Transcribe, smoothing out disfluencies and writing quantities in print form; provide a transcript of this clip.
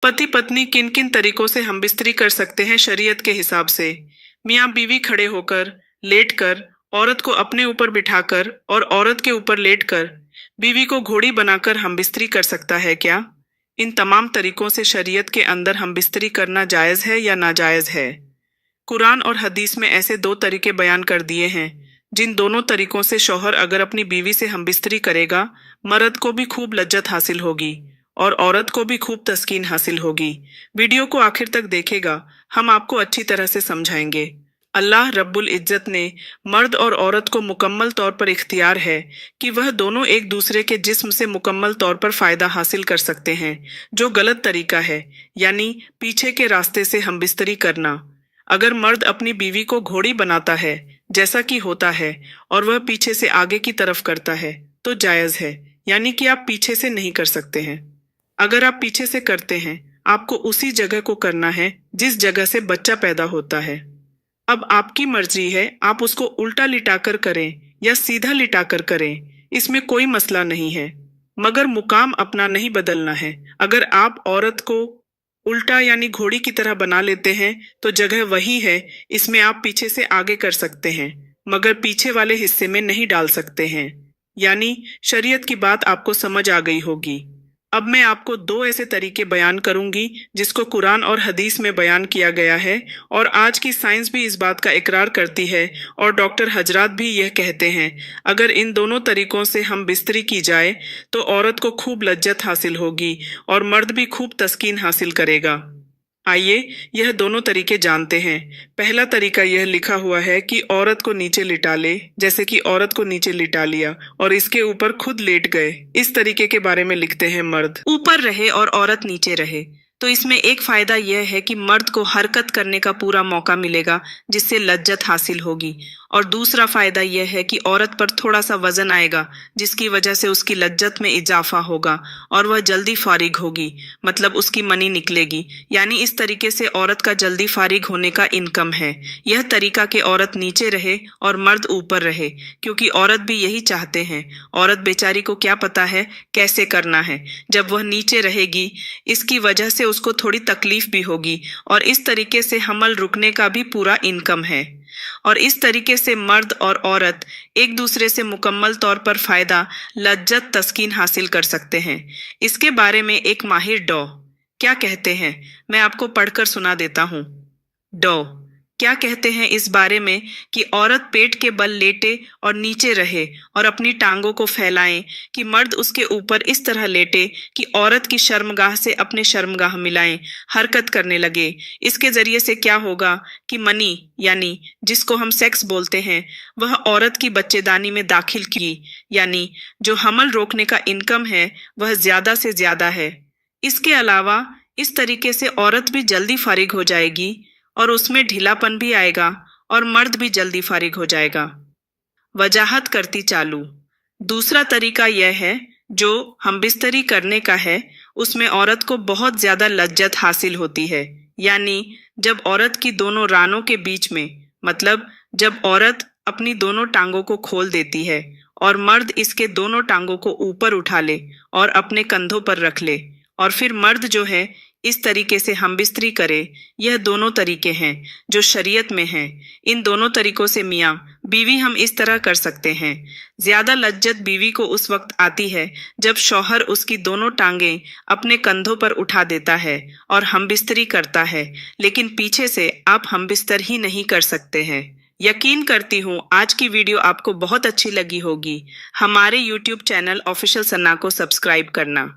पति पत्नी किन किन तरीकों से हमबिस्तरी कर सकते हैं शरीयत के हिसाब से। मियाँ बीवी खड़े होकर, लेटकर, औरत को अपने ऊपर बिठाकर और औरत के ऊपर लेटकर बीवी को घोड़ी बनाकर हमबिस्तरी कर सकता है क्या? इन तमाम तरीकों से शरीयत के अंदर हमबिस्तरी करना जायज़ है या नाजायज़ है? कुरान और हदीस में ऐसे दो तरीके बयान कर दिए हैं जिन दोनों तरीकों से शौहर अगर अपनी बीवी से हमबिस्तरी करेगा, मर्द को भी खूब लज्जत हासिल होगी और औरत को भी खूब तस्कीन हासिल होगी। वीडियो को आखिर तक देखेगा, हम आपको अच्छी तरह से समझाएंगे। अल्लाह रब्बुल इज्जत ने मर्द और औरत को मुकम्मल तौर पर इख्तियार है कि वह दोनों एक दूसरे के जिस्म से मुकम्मल तौर पर फ़ायदा हासिल कर सकते हैं, जो गलत तरीका है, यानी पीछे के रास्ते से हमबिस्तरी करना। अगर मर्द अपनी बीवी को घोड़ी बनाता है, जैसा कि होता है, और वह पीछे से आगे की तरफ करता है, तो जायज़ है, यानी कि आप पीछे से नहीं कर सकते हैं। अगर आप पीछे से करते हैं, आपको उसी जगह को करना है जिस जगह से बच्चा पैदा होता है। अब आपकी मर्जी है, आप उसको उल्टा लिटाकर करें या सीधा लिटाकर करें, इसमें कोई मसला नहीं है, मगर मुकाम अपना नहीं बदलना है। अगर आप औरत को उल्टा यानी घोड़ी की तरह बना लेते हैं तो जगह वही है, इसमें आप पीछे से आगे कर सकते हैं, मगर पीछे वाले हिस्से में नहीं डाल सकते हैं। यानी शरीयत की बात आपको समझ आ गई होगी। अब मैं आपको दो ऐसे तरीके बयान करूंगी जिसको कुरान और हदीस में बयान किया गया है, और आज की साइंस भी इस बात का इकरार करती है और डॉक्टर हजरात भी यह कहते हैं, अगर इन दोनों तरीकों से हम बिस्तरी की जाए तो औरत को खूब लज्जत हासिल होगी और मर्द भी खूब तस्कीन हासिल करेगा। आइए यह दोनों तरीके जानते हैं। पहला तरीका यह लिखा हुआ है कि औरत को नीचे लिटा ले, जैसे कि औरत को नीचे लिटा लिया और इसके ऊपर खुद लेट गए। इस तरीके के बारे में लिखते हैं मर्द ऊपर रहे और औरत नीचे रहे। तो इसमें एक फायदा यह है कि मर्द को हरकत करने का पूरा मौका मिलेगा, जिससे लज्जत हासिल होगी, और दूसरा फायदा यह है कि औरत पर थोड़ा सा वजन आएगा, जिसकी वजह से उसकी लज्जत में इजाफा होगा और वह जल्दी फारिग होगी, मतलब उसकी मनी निकलेगी। यानी इस तरीके से औरत का जल्दी फारिग होने का इनकम है यह तरीका कि औरत नीचे रहे और मर्द ऊपर रहे, क्योंकि औरत भी यही चाहते हैं। औरत बेचारी को क्या पता है कैसे करना है। जब वह नीचे रहेगी, इसकी वजह से उसको थोड़ी तकलीफ भी होगी, और इस तरीके से हमल रुकने का भी पूरा इनकम है। और इस तरीके से मर्द और औरत एक दूसरे से मुकम्मल तौर पर फायदा, लज्जत, तस्कीन हासिल कर सकते हैं। इसके बारे में एक माहिर डॉ क्या कहते हैं, मैं आपको पढ़कर सुना देता हूँ। डॉ क्या कहते हैं इस बारे में कि औरत पेट के बल लेटे और नीचे रहे और अपनी टांगों को फैलाएं कि मर्द उसके ऊपर इस तरह लेटे कि औरत की शर्मगाह से अपने शर्मगाह मिलाएं, हरकत करने लगे। इसके जरिए से क्या होगा कि मनी, यानी जिसको हम सेक्स बोलते हैं, वह औरत की बच्चेदानी में दाखिल की, यानी जो हमल रोकने का इनकम है वह ज्यादा से ज्यादा है। इसके अलावा इस तरीके से औरत भी जल्दी फारिग हो जाएगी और उसमें ढीलापन भी आएगा और मर्द भी जल्दी फारिग हो जाएगा। वजाहत करती चालू। दूसरा तरीका यह है जो हम बिस्तरी करने का है, उसमें औरत को बहुत ज्यादा लज्जत हासिल होती है। यानी जब औरत की दोनों रानों के बीच में, मतलब जब औरत अपनी दोनों टांगों को खोल देती है और मर्द इसके दोनों टांगों को ऊपर उठा ले और अपने कंधों पर रख ले, और फिर मर्द जो है इस तरीके से हम बिस्तरी करे, यह दोनों तरीके हैं जो शरीयत में हैं। इन दोनों तरीकों से मियाँ बीवी हम इस तरह कर सकते हैं। ज्यादा लज्जत बीवी को उस वक्त आती है जब शौहर उसकी दोनों टांगें अपने कंधों पर उठा देता है और हम बिस्तरी करता है, लेकिन पीछे से आप हम बिस्तर ही नहीं कर सकते हैं। यकीन करती हूँ आज की वीडियो आपको बहुत अच्छी लगी होगी। हमारे YouTube चैनल ऑफिशियल सन्ना को सब्सक्राइब करना।